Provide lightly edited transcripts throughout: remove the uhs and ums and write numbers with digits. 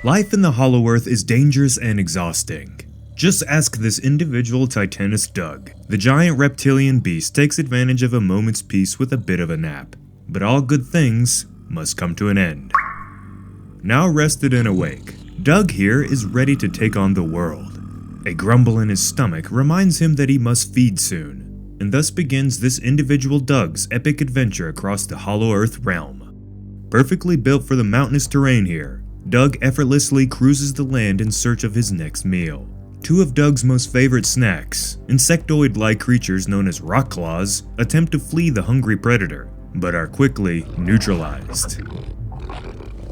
Life in the Hollow Earth is dangerous and exhausting. Just ask this individual Titanus Doug. The giant reptilian beast takes advantage of a moment's peace with a bit of a nap. But all good things must come to an end. Now rested and awake, Doug here is ready to take on the world. A grumble in his stomach reminds him that he must feed soon, and thus begins this individual Doug's epic adventure across the Hollow Earth realm. Perfectly built for the mountainous terrain here, Doug effortlessly cruises the land in search of his next meal. Two of Doug's most favorite snacks, insectoid-like creatures known as rock claws, attempt to flee the hungry predator, but are quickly neutralized.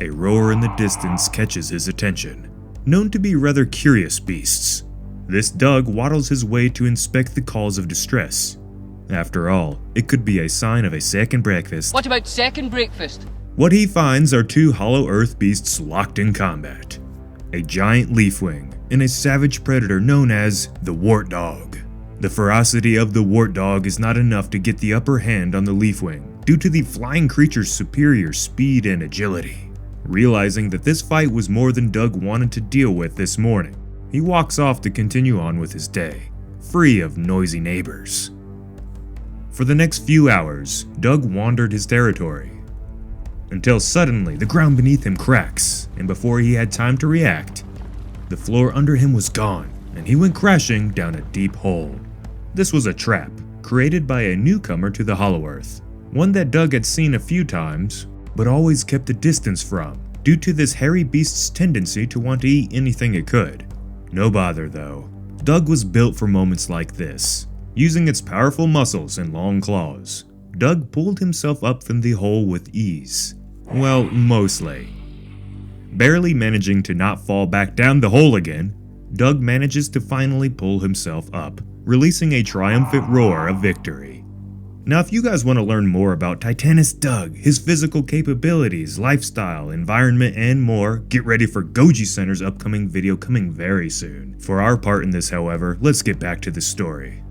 A roar in the distance catches his attention. Known to be rather curious beasts, this Doug waddles his way to inspect the calls of distress. After all, it could be a sign of a second breakfast. What about second breakfast? What he finds are two Hollow Earth beasts locked in combat. A giant leafwing and a savage predator known as the WartDog. The ferocity of the WartDog is not enough to get the upper hand on the leafwing due to the flying creature's superior speed and agility. Realizing that this fight was more than Doug wanted to deal with this morning, he walks off to continue on with his day, free of noisy neighbors. For the next few hours, Doug wandered his territory, until suddenly the ground beneath him cracks, and before he had time to react, the floor under him was gone, and he went crashing down a deep hole. This was a trap, created by a newcomer to the Hollow Earth, one that Doug had seen a few times, but always kept a distance from, due to this hairy beast's tendency to want to eat anything it could. No bother though. Doug was built for moments like this. Using its powerful muscles and long claws, Doug pulled himself up from the hole with ease. Well, mostly. Barely managing to not fall back down the hole again, Doug manages to finally pull himself up, releasing a triumphant roar of victory. Now if you guys want to learn more about Titanus Doug, his physical capabilities, lifestyle, environment, and more, get ready for Goji Center's upcoming video coming very soon. For our part in this, however, let's get back to the story.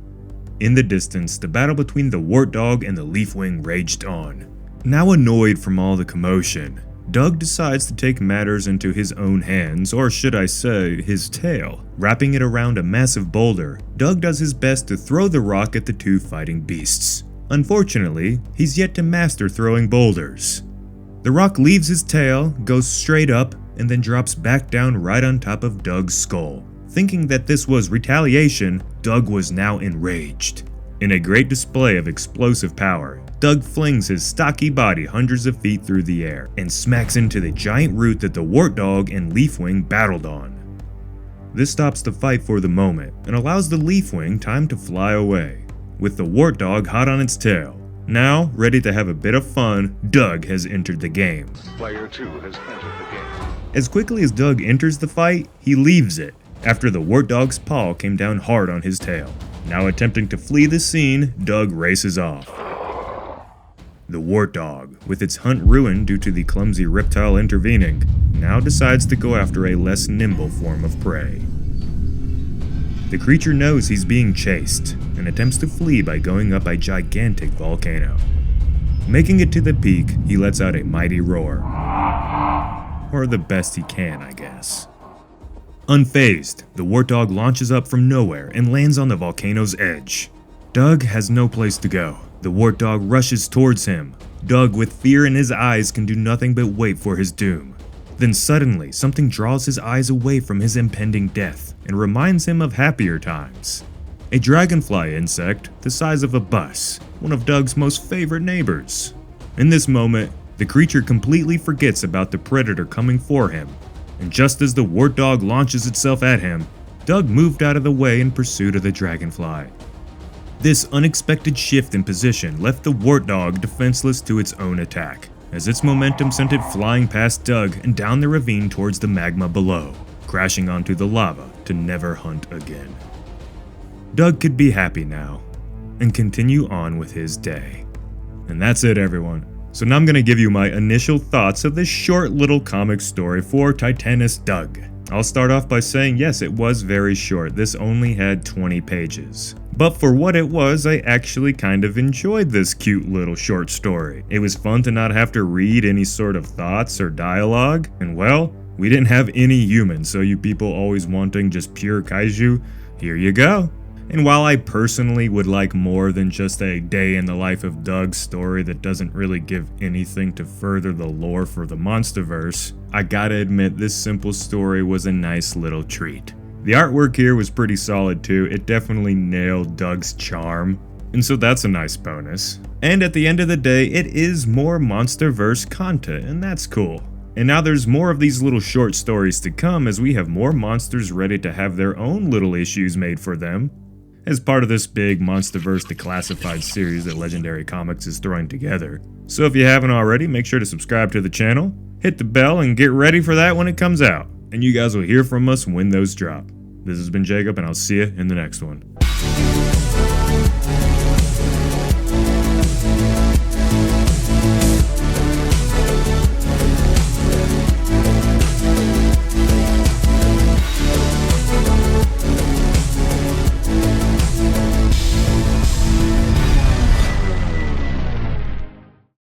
In the distance, the battle between the WartDog and the Leafwing raged on. Now annoyed from all the commotion, Doug decides to take matters into his own hands, or should I say, his tail. Wrapping it around a massive boulder, Doug does his best to throw the rock at the two fighting beasts. Unfortunately, he's yet to master throwing boulders. The rock leaves his tail, goes straight up, and then drops back down right on top of Doug's skull. Thinking that this was retaliation, Doug was now enraged. In a great display of explosive power, Doug flings his stocky body hundreds of feet through the air and smacks into the giant root that the WartDog and Leafwing battled on. This stops the fight for the moment and allows the Leafwing time to fly away, with the WartDog hot on its tail. Now, ready to have a bit of fun, Doug has entered the game. Player 2 has entered the game. As quickly as Doug enters the fight, he leaves it, after the WartDog's paw came down hard on his tail. Now attempting to flee the scene, Doug races off. The WartDog, with its hunt ruined due to the clumsy reptile intervening, now decides to go after a less nimble form of prey. The creature knows he's being chased, and attempts to flee by going up a gigantic volcano. Making it to the peak, he lets out a mighty roar. Or the best he can, I guess. Unfazed, the WartDog launches up from nowhere and lands on the volcano's edge. Doug has no place to go. The WartDog rushes towards him. Doug, with fear in his eyes, can do nothing but wait for his doom. Then suddenly, something draws his eyes away from his impending death and reminds him of happier times. A dragonfly insect the size of a bus, one of Doug's most favorite neighbors. In this moment, the creature completely forgets about the predator coming for him, and just as the WartDog launches itself at him, Doug moved out of the way in pursuit of the dragonfly. This unexpected shift in position left the WartDog defenseless to its own attack, as its momentum sent it flying past Doug and down the ravine towards the magma below, crashing onto the lava to never hunt again. Doug could be happy now, and continue on with his day. And that's it, everyone. So now I'm going to give you my initial thoughts of this short little comic story for Titanus Doug. I'll start off by saying yes, it was very short. This only had 20 pages. But for what it was, I actually kind of enjoyed this cute little short story. It was fun to not have to read any sort of thoughts or dialogue, and well, We didn't have any humans, so you people always wanting just pure kaiju, here you go. And while I personally would like more than just a day in the life of Doug story that doesn't really give anything to further the lore for the MonsterVerse, I gotta admit this simple story was a nice little treat. The artwork here was pretty solid too, it definitely nailed Doug's charm, and so that's a nice bonus. And at the end of the day, it is more MonsterVerse content, and that's cool. And now there's more of these little short stories to come as we have more monsters ready to have their own little issues made for them, as part of this big MonsterVerse Declassified series that Legendary Comics is throwing together. So if you haven't already, make sure to subscribe to the channel, hit the bell, and get ready for that when it comes out. And you guys will hear from us when those drop. This has been Jacob, and I'll see you in the next one.